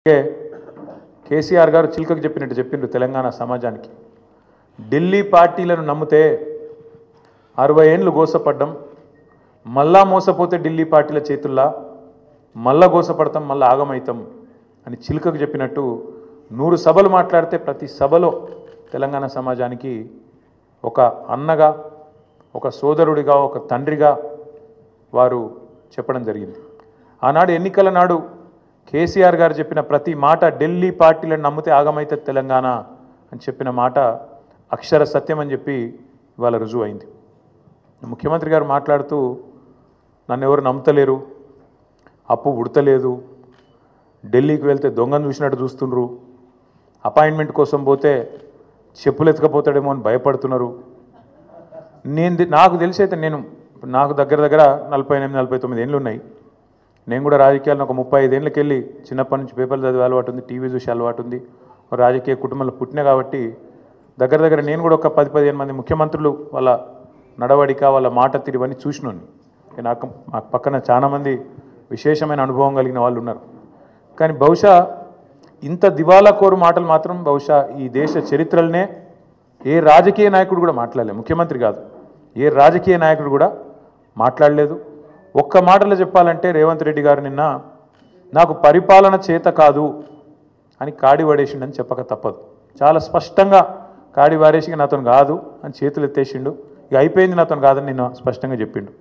కేసీఆర్ గారు చిల్కకు చెప్పినట్టు చెప్పిండ్రు తెలంగాణ సమాజానికి. ఢిల్లీ పార్టీలను నమ్మితే 60 ఏళ్ళు గోసపడ్డం, మళ్ళా మోసపోతే ఢిల్లీ పార్టీల చేతుల్లా మళ్ళా గోసపడతాం, మళ్ళా ఆగమవుతాం అని చిల్కకు చెప్పినట్టు 100 సభలు మాట్లాడితే ప్రతి సభలో తెలంగాణ సమాజానికి ఒక అన్నగా, ఒక సోదరుడిగా, ఒక తండ్రిగా వారు చెప్పడం జరిగింది. ఆనాడు ఎన్నికల నాడు కేసీఆర్ గారు చెప్పిన ప్రతి మాట ఢిల్లీ పార్టీలను నమ్మితే ఆగమైతే తెలంగాణ అని చెప్పిన మాట అక్షర సత్యం అని చెప్పి ఇవాళ రుజువు అయింది. ముఖ్యమంత్రి గారు మాట్లాడుతూ నన్ను ఎవరు నమ్ముతలేరు, అప్పు ఉడతలేదు, ఢిల్లీకి వెళ్తే దొంగను చూసినట్టు చూస్తుండ్రు, అపాయింట్మెంట్ కోసం పోతే చెప్పులు ఎత్తుకపోతాడేమో అని భయపడుతున్నారు. నాకు తెలిసైతే నాకు దగ్గర 48-49 ఏళ్ళు ఉన్నాయి. నేను కూడా రాజకీయాలను ఒక 35 ఏళ్ళకి వెళ్ళి చిన్నప్పటి నుంచి పేపర్లు చదివే అలవాటు ఉంది, టీవీ చూసే అలవాటు ఉంది, రాజకీయ కుటుంబంలో పుట్టినా కాబట్టి దగ్గర నేను కూడా ఒక 10-15 మంది ముఖ్యమంత్రులు వాళ్ళ నడవడిక, వాళ్ళ మాట తీరువని చూసినాను. నాకు పక్కన చాలామంది విశేషమైన అనుభవం కలిగిన వాళ్ళు ఉన్నారు. కానీ బహుశా ఇంత దివాలా కోరు మాటలు మాత్రం బహుశా ఈ దేశ చరిత్రలనే ఏ రాజకీయ నాయకుడు కూడా మాట్లాడలేదు. ముఖ్యమంత్రి కాదు, ఏ రాజకీయ నాయకుడు కూడా మాట్లాడలేదు. ఒక్క మాటలో చెప్పాలంటే రేవంత్ రెడ్డి గారు నిన్న నాకు పరిపాలన చేత కాదు అని కాడి పడేసిండని చెప్పక తప్పదు. చాలా స్పష్టంగా కాడి వారేసి నాతో కాదు అని చేతులు ఎత్తేసిండు. ఇక అయిపోయింది, నాతో కాదని నిన్న స్పష్టంగా చెప్పిండు.